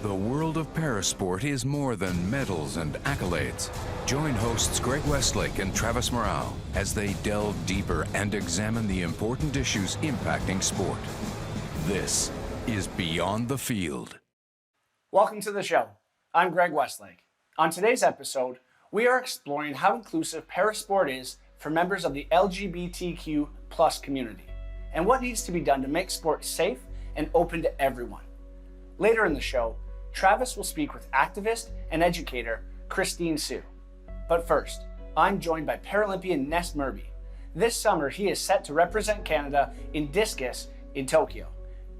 The world of parasport is more than medals and accolades. Join hosts Greg Westlake and Travis Murao as they delve deeper and examine the important issues impacting sport. This is Beyond the Field. Welcome to the show. I'm Greg Westlake. On today's episode, we are exploring how inclusive parasport is for members of the LGBTQ plus community and what needs to be done to make sport safe and open to everyone. Later in the show, Travis will speak with activist and educator Christine Hsu. But first, I'm joined by Paralympian Ness Murby. This summer, he is set to represent Canada in discus in Tokyo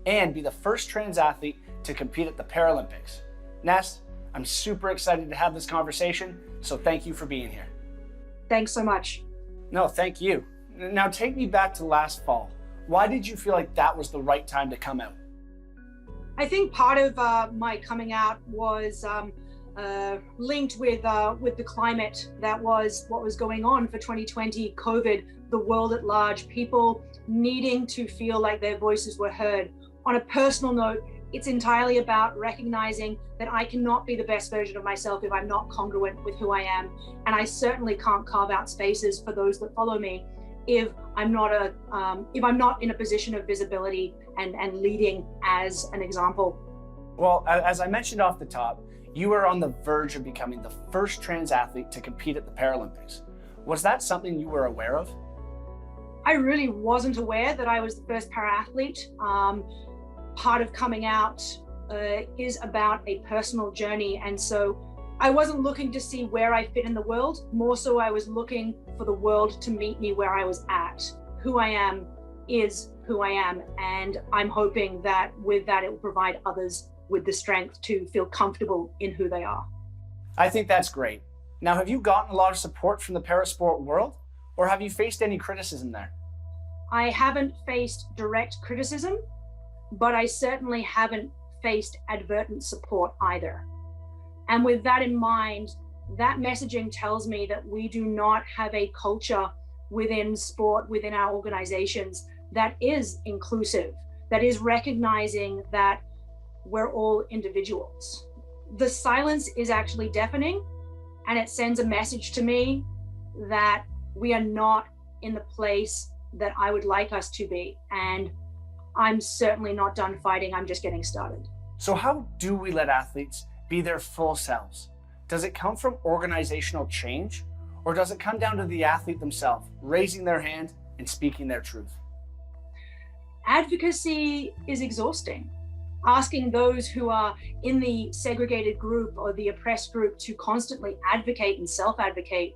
and be the first trans athlete to compete at the Paralympics. Ness, I'm super excited to have this conversation, so thank you for being here. Thanks so much. No, thank you. Now take me back to last fall. Why did you feel like that was the right time to come out? I think part of my coming out was linked with the climate. That was what was going on for 2020, COVID, the world at large, people needing to feel like their voices were heard. On a personal note, it's entirely about recognizing that I cannot be the best version of myself if I'm not congruent with who I am. And I certainly can't carve out spaces for those that follow me if I'm not in a position of visibility and leading as an example. Well, as I mentioned off the top, you were on the verge of becoming the first trans athlete to compete at the Paralympics. Was that something you were aware of? I really wasn't aware that I was the first para-athlete. Part of coming out is about a personal journey. And so I wasn't looking to see where I fit in the world. More so, I was looking for the world to meet me where I was at. Who I am is who I am. And I'm hoping that with that, it will provide others with the strength to feel comfortable in who they are. I think that's great. Now, have you gotten a lot of support from the parasport world, or have you faced any criticism there? I haven't faced direct criticism, but I certainly haven't faced advertent support either. And with that in mind, that messaging tells me that we do not have a culture within sport, within our organizations, that is inclusive, that is recognizing that we're all individuals. The silence is actually deafening, and it sends a message to me that we are not in the place that I would like us to be. And I'm certainly not done fighting, I'm just getting started. So how do we let athletes be their full selves? Does it come from organizational change, or does it come down to the athlete themselves raising their hand and speaking their truth? Advocacy is exhausting. Asking those who are in the segregated group or the oppressed group to constantly advocate and self-advocate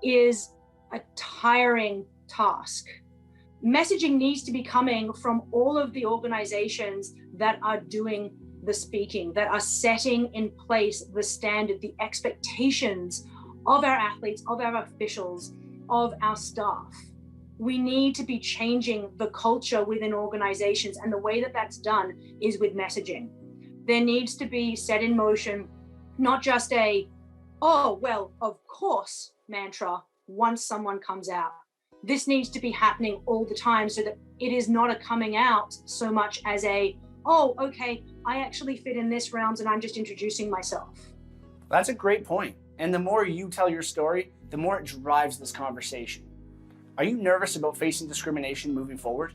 is a tiring task. Messaging needs to be coming from all of the organizations that are doing the speaking, that are setting in place the standard, the expectations of our athletes, of our officials, of our staff. We need to be changing the culture within organizations, and the way that that's done is with messaging. There needs to be set in motion, not just a, oh, well, of course, mantra once someone comes out. This needs to be happening all the time so that it is not a coming out so much as a, oh, okay, I actually fit in this realms and I'm just introducing myself. That's a great point. And the more you tell your story, the more it drives this conversation. Are you nervous about facing discrimination moving forward?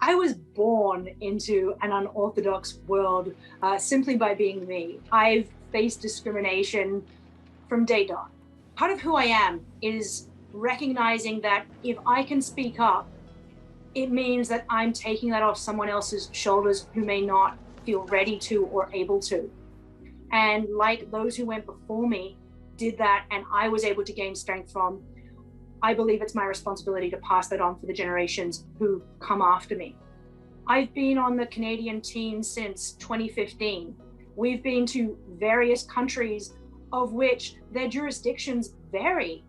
I was born into an unorthodox world simply by being me. I've faced discrimination from day dot. Part of who I am is recognizing that if I can speak up, it means that I'm taking that off someone else's shoulders who may not feel ready to or able to. And like those who went before me did that and I was able to gain strength from, I believe it's my responsibility to pass that on for the generations who come after me. I've been on the Canadian team since 2015. We've been to various countries of which their jurisdictions vary.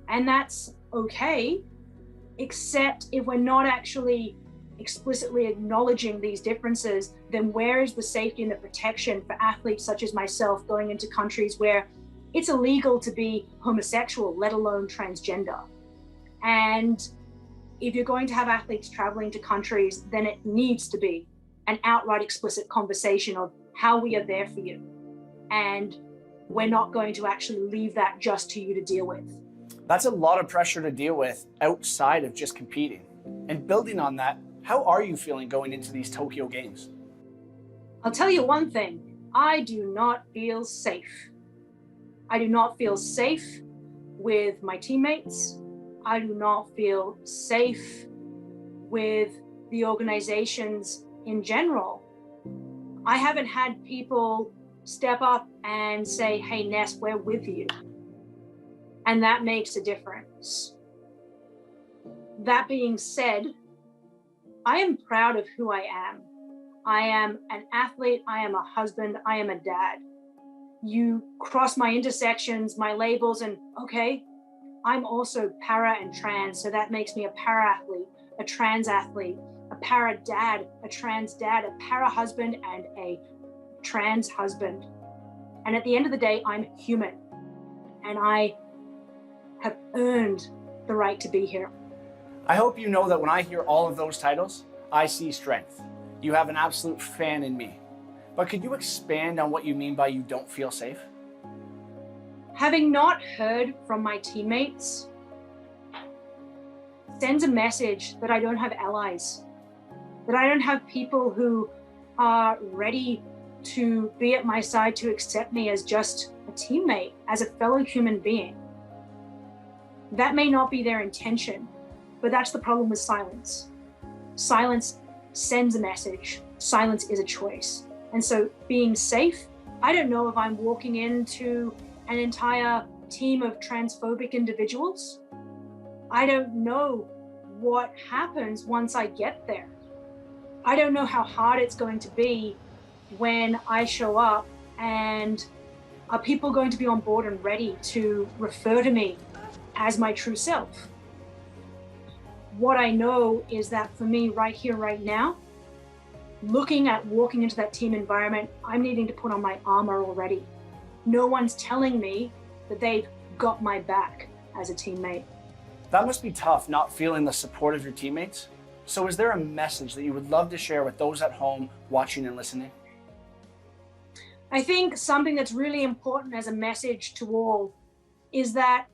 And that's okay, except if we're not actually explicitly acknowledging these differences, then where is the safety and the protection for athletes such as myself going into countries where it's illegal to be homosexual, let alone transgender? And if you're going to have athletes traveling to countries, then it needs to be an outright explicit conversation of how we are there for you. And we're not going to actually leave that just to you to deal with. That's a lot of pressure to deal with outside of just competing. And building on that, how are you feeling going into these Tokyo Games? I'll tell you one thing, I do not feel safe. I do not feel safe with my teammates. I do not feel safe with the organizations in general. I haven't had people step up and say, hey, Ness, we're with you. And that makes a difference. That being said, I am proud of who I am. I am an athlete, I am a husband, I am a dad. You cross my intersections, my labels, and okay, I'm also para and trans, so that makes me a para athlete, a trans athlete, a para dad, a trans dad, a para husband, and a trans husband. And at the end of the day, I'm human, and I have earned the right to be here. I hope you know that when I hear all of those titles, I see strength. You have an absolute fan in me. But could you expand on what you mean by you don't feel safe? Having not heard from my teammates sends a message that I don't have allies, that I don't have people who are ready to be at my side to accept me as just a teammate, as a fellow human being. That may not be their intention, but that's the problem with silence. Silence sends a message. Silence is a choice. And so being safe, I don't know if I'm walking into an entire team of transphobic individuals. I don't know what happens once I get there. I don't know how hard it's going to be when I show up, and are people going to be on board and ready to refer to me as my true self? What I know is that for me right here, right now, looking at walking into that team environment, I'm needing to put on my armor already. No one's telling me that they've got my back as a teammate. That must be tough, not feeling the support of your teammates. So is there a message that you would love to share with those at home watching and listening? I think something that's really important as a message to all is that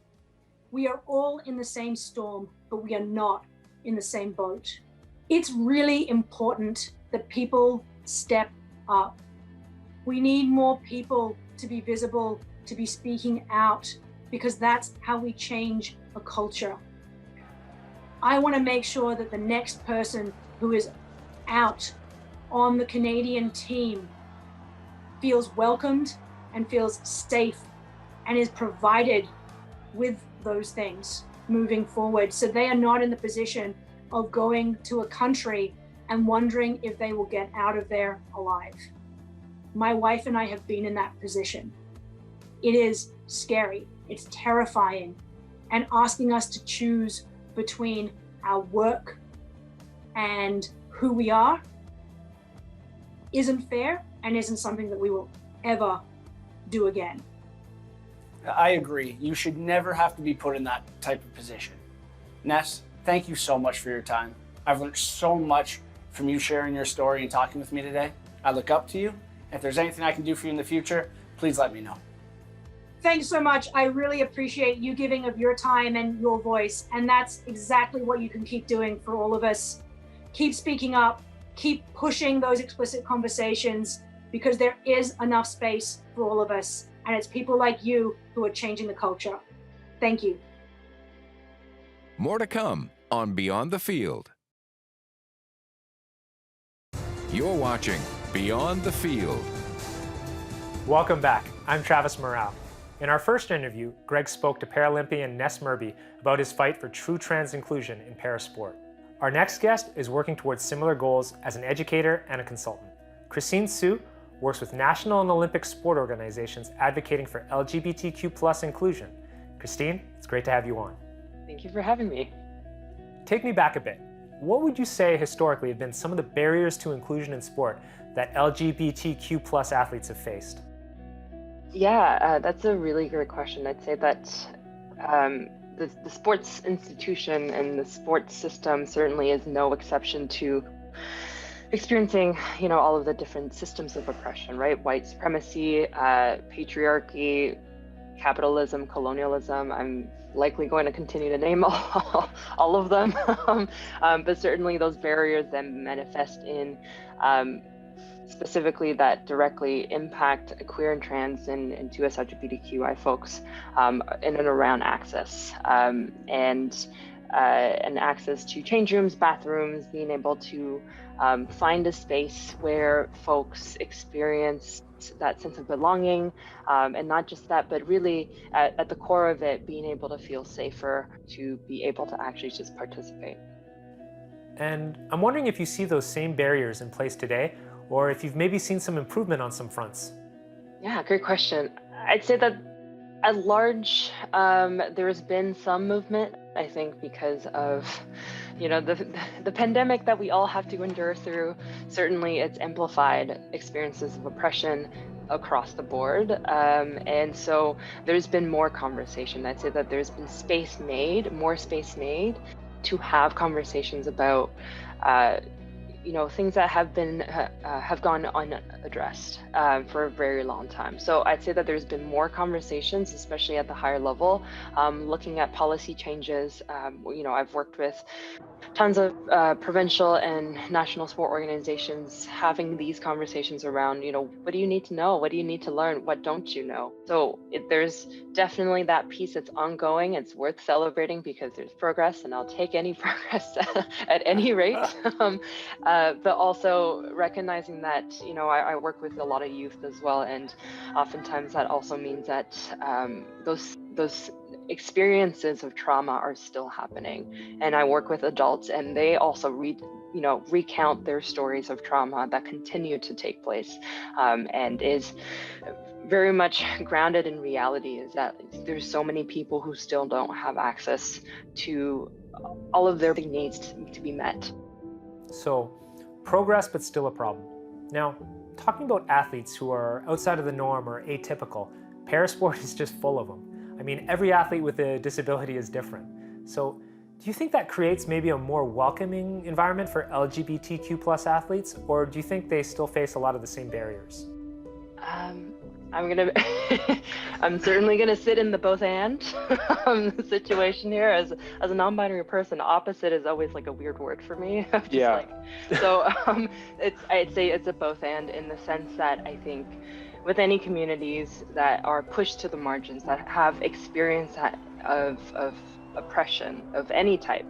we are all in the same storm, but we are not in the same boat. It's really important that people step up. We need more people to be visible, to be speaking out, because that's how we change a culture. I want to make sure that the next person who is out on the Canadian team feels welcomed and feels safe and is provided with those things moving forward, so they are not in the position of going to a country and wondering if they will get out of there alive. My wife and I have been in that position. It is scary, it's terrifying, and asking us to choose between our work and who we are isn't fair and isn't something that we will ever do again. I agree. You should never have to be put in that type of position. Ness, thank you so much for your time. I've learned so much from you sharing your story and talking with me today. I look up to you. If there's anything I can do for you in the future, please let me know. Thanks so much. I really appreciate you giving of your time and your voice. And that's exactly what you can keep doing for all of us. Keep speaking up, keep pushing those explicit conversations, because there is enough space for all of us. And it's people like you who are changing the culture. Thank you. More to come on Beyond the Field. You're watching Beyond the Field. Welcome back. I'm Travis Murao. In our first interview, Greg spoke to Paralympian Ness Murby about his fight for true trans inclusion in Parasport. Our next guest is working towards similar goals as an educator and a consultant. Christine Hsu works with national and Olympic sport organizations advocating for LGBTQ+ inclusion. Christine, it's great to have you on. Thank you for having me. Take me back a bit. What would you say historically have been some of the barriers to inclusion in sport that LGBTQ+ athletes have faced? Yeah, that's a really great question. I'd say that the sports institution and the sports system certainly is no exception to experiencing, all of the different systems of oppression, right? White supremacy, patriarchy, capitalism, colonialism. I'm likely going to continue to name all of them, but certainly those barriers then manifest in specifically that directly impact queer and trans and 2S LGBTQI folks in and around access and access to change rooms, bathrooms, being able to find a space where folks experience that sense of belonging, and not just that, but really at the core of it, being able to feel safer to be able to actually just participate. And I'm wondering if you see those same barriers in place today, or if you've maybe seen some improvement on some fronts. Yeah, great question. I'd say that at large, there's been some movement, I think, because of the pandemic that we all have to endure through. Certainly it's amplified experiences of oppression across the board. And so there's been more conversation. I'd say that there's been more space made to have conversations about things that have gone unaddressed for a very long time. So I'd say that there's been more conversations, especially at the higher level, looking at policy changes. I've worked with tons of provincial and national sport organizations having these conversations around, what do you need to know? What do you need to learn? What don't you know? So there's definitely that piece that's ongoing. It's worth celebrating because there's progress, and I'll take any progress at any rate. But also recognizing that, I work with a lot of youth as well. And oftentimes that also means that those experiences of trauma are still happening. And I work with adults, and they also recount their stories of trauma that continue to take place, and is very much grounded in reality, is that there's so many people who still don't have access to all of their needs to be met. So, progress, but still a problem. Now, talking about athletes who are outside of the norm or atypical, Parasport is just full of them. I mean, every athlete with a disability is different. So, do you think that creates maybe a more welcoming environment for LGBTQ plus athletes, or do you think they still face a lot of the same barriers? I'm certainly gonna sit in the both and situation here. As a non-binary person, opposite is always like a weird word for me. I'd say it's a both and, in the sense that I think with any communities that are pushed to the margins, that have experience of oppression of any type,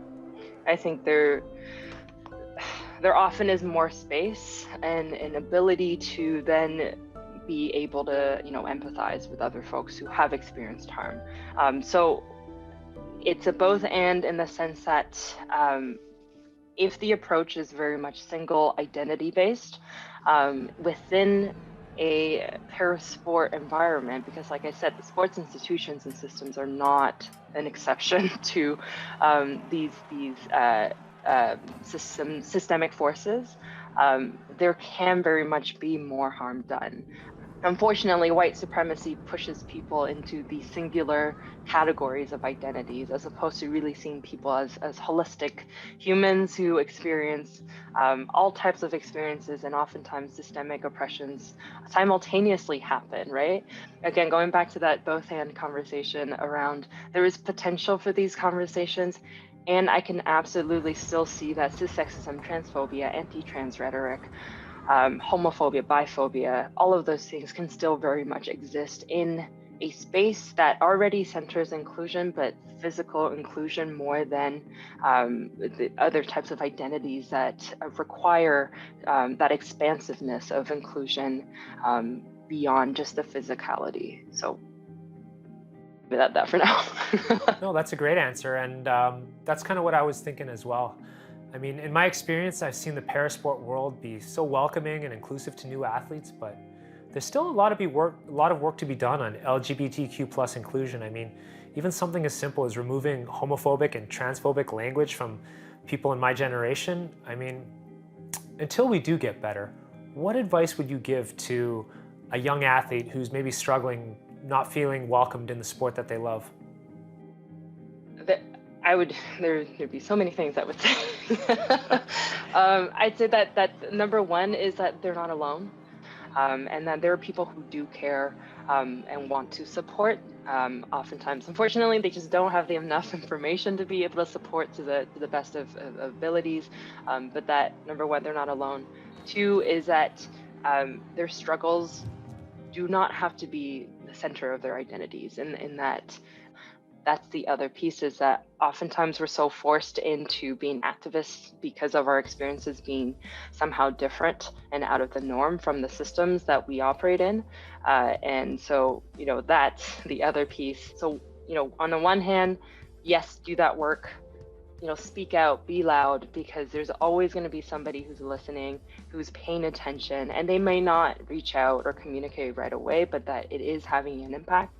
I think there often is more space and an ability to then be able to empathize with other folks who have experienced harm. So it's a both and, in the sense that if the approach is very much single identity based within a parasport environment, because like I said, the sports institutions and systems are not an exception to these systemic forces, there can very much be more harm done. Unfortunately, white supremacy pushes people into these singular categories of identities, as opposed to really seeing people as holistic humans who experience all types of experiences, and oftentimes systemic oppressions simultaneously happen, right? Again, going back to that both and conversation around, there is potential for these conversations. And I can absolutely still see that cissexism, transphobia, anti-trans rhetoric, homophobia, biphobia, all of those things can still very much exist in a space that already centers inclusion, but physical inclusion more than the other types of identities that require that expansiveness of inclusion beyond just the physicality. So that for now. No, that's a great answer, and that's kind of what I was thinking as well. I mean, in my experience, I've seen the parasport world be so welcoming and inclusive to new athletes, but there's still a lot of work to be done on LGBTQ plus inclusion. I mean, even something as simple as removing homophobic and transphobic language from people in my generation. I mean, until we do get better, what advice would you give to a young athlete who's maybe struggling, not feeling welcomed in the sport that they love? there'd be so many things I would say. I'd say that number one is that they're not alone, and that there are people who do care and want to support. Oftentimes, unfortunately, they just don't have enough information to be able to support to the best of abilities. But that number one, they're not alone. Two is that their struggles do not have to be the center of their identities, and in that's the other piece, is that oftentimes we're so forced into being activists because of our experiences being somehow different and out of the norm from the systems that we operate in. And so, that's the other piece. So, on the one hand, yes, do that work, speak out, be loud, because there's always going to be somebody who's listening, who's paying attention, and they may not reach out or communicate right away, but that it is having an impact.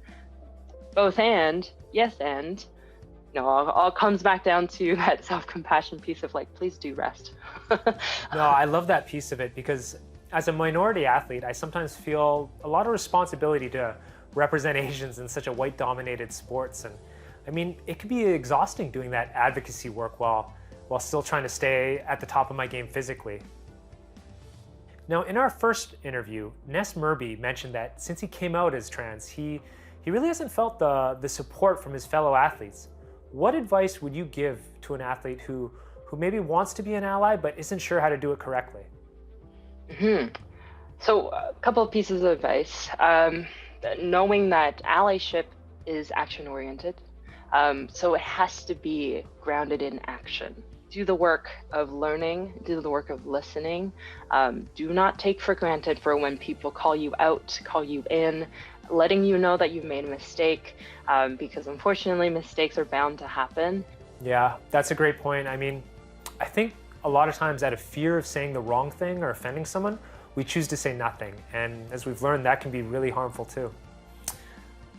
Both and, yes, and, all comes back down to that self-compassion piece of please do rest. No, I love that piece of it, because as a minority athlete, I sometimes feel a lot of responsibility to represent Asians in such a white-dominated sports. And I mean, it can be exhausting doing that advocacy work while still trying to stay at the top of my game physically. Now, in our first interview, Ness Murby mentioned that since he came out as trans, he really hasn't felt the support from his fellow athletes. What advice would you give to an athlete who maybe wants to be an ally but isn't sure how to do it correctly? So a couple of pieces of advice. Knowing that allyship is action-oriented, so it has to be grounded in action. Do the work of learning, do the work of listening. Do not take for granted for when people call you out, call you in, letting you know that you've made a mistake, because unfortunately mistakes are bound to happen. Yeah, that's a great point. I mean, I think a lot of times out of fear of saying the wrong thing or offending someone, we choose to say nothing. And as we've learned, that can be really harmful too.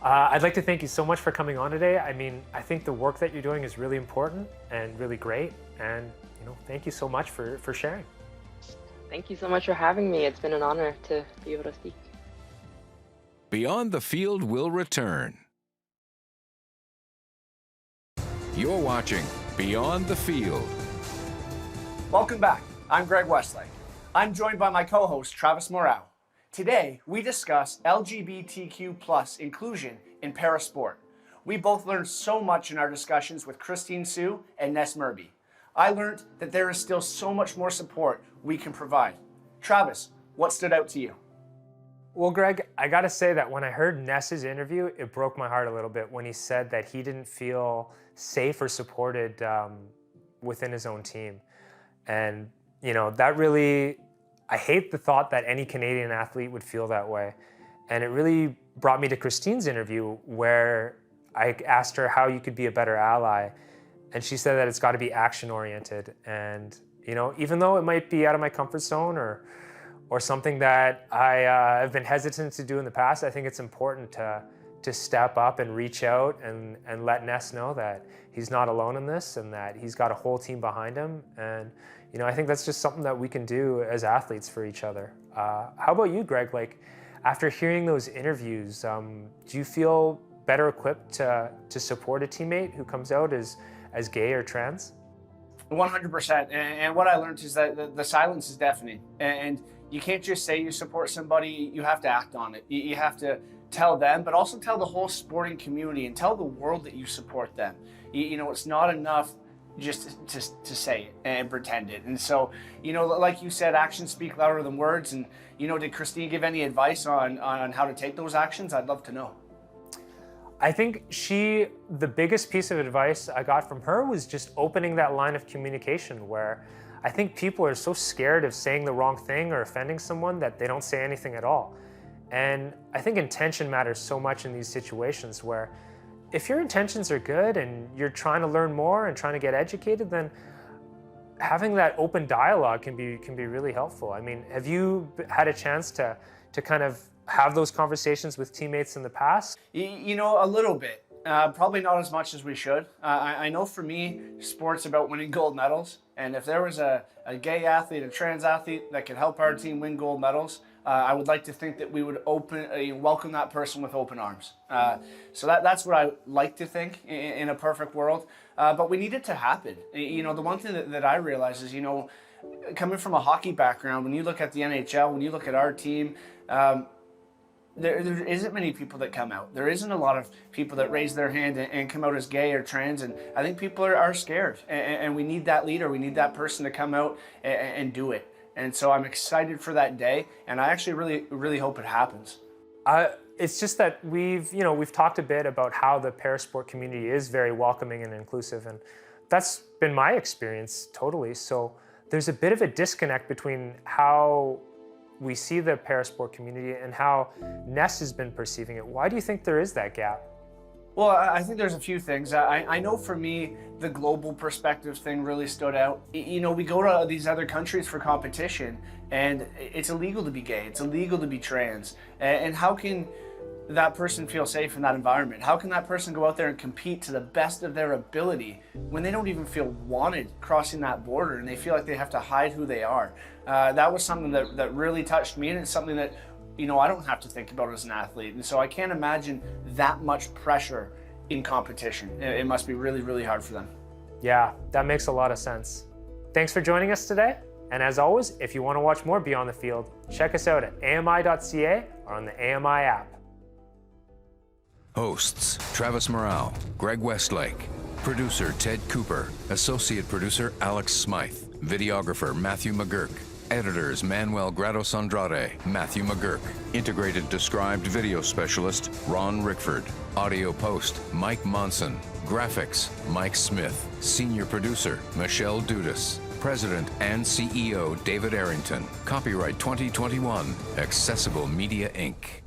I'd like to thank you so much for coming on today. I mean, I think the work that you're doing is really important and really great. And thank you so much for sharing. Thank you so much for having me. It's been an honor to be able to speak. Beyond the Field will return. You're watching Beyond the Field. Welcome back. I'm Greg Westlake. I'm joined by my co-host, Travis Murao. Today, we discuss LGBTQ+ inclusion in parasport. We both learned so much in our discussions with Christine Hsu and Ness Murby. I learned that there is still so much more support we can provide. Travis, what stood out to you? Well, Greg, I gotta say that when I heard Ness's interview, it broke my heart a little bit when he said that he didn't feel safe or supported within his own team. And, that really, I hate the thought that any Canadian athlete would feel that way. And it really brought me to Christine's interview, where I asked her how you could be a better ally. And she said that it's gotta be action-oriented. And, even though it might be out of my comfort zone or something that I have been hesitant to do in the past, I think it's important to step up and reach out and let Ness know that he's not alone in this and that he's got a whole team behind him. And I think that's just something that we can do as athletes for each other. How about you, Greg? After hearing those interviews, do you feel better equipped to support a teammate who comes out as gay or trans? 100%. And what I learned is that the silence is deafening. And you can't just say you support somebody, you have to act on it. You have to tell them, but also tell the whole sporting community and tell the world that you support them. It's not enough just to say it and pretend it. And so, like you said, actions speak louder than words. And, did Christine give any advice on how to take those actions? I'd love to know. I think the biggest piece of advice I got from her was just opening that line of communication, where I think people are so scared of saying the wrong thing or offending someone that they don't say anything at all. And I think intention matters so much in these situations, where if your intentions are good and you're trying to learn more and trying to get educated, then having that open dialogue can be really helpful. I mean, have you had a chance to kind of have those conversations with teammates in the past? A little bit. Probably not as much as we should. I know for me, sport's about winning gold medals. And if there was a gay athlete, a trans athlete that could help our team win gold medals, I would like to think that we would welcome that person with open arms. So that's what I like to think in a perfect world. But we need it to happen. You know, the one thing that I realize is, you know, coming from a hockey background, when you look at the NHL, when you look at our team, there isn't many people that come out. There isn't a lot of people that raise their hand and come out as gay or trans, and I think people are scared, and we need that leader. We need that person to come out and do it. And so I'm excited for that day, and I actually really hope it happens. It's just that we've talked a bit about how the parasport community is very welcoming and inclusive, and that's been my experience totally. So there's a bit of a disconnect between how we see the parasport community and how Ness has been perceiving it. Why do you think there is that gap? Well, I think there's a few things. I know for me, the global perspective thing really stood out. You know, we go to these other countries for competition, and it's illegal to be gay, it's illegal to be trans. And how can that person feel safe in that environment? How can that person go out there and compete to the best of their ability when they don't even feel wanted crossing that border and they feel like they have to hide who they are? That was something that really touched me, and it's something that, you know, I don't have to think about as an athlete. And so I can't imagine that much pressure in competition. It must be really hard for them. Yeah, that makes a lot of sense. Thanks for joining us today. And as always, if you want to watch more Beyond the Field, check us out at AMI.ca or on the AMI app. Hosts Travis Murao, Greg Westlake, producer Ted Cooper, associate producer Alex Smythe, videographer Matthew McGurk, editors Manuel Grados Andrade, Matthew McGurk, integrated described video specialist Ron Rickford, audio post Mike Monson, graphics Mike Smith, senior producer Michelle Dudas, president and CEO David Arrington, copyright 2021, Accessible Media Inc.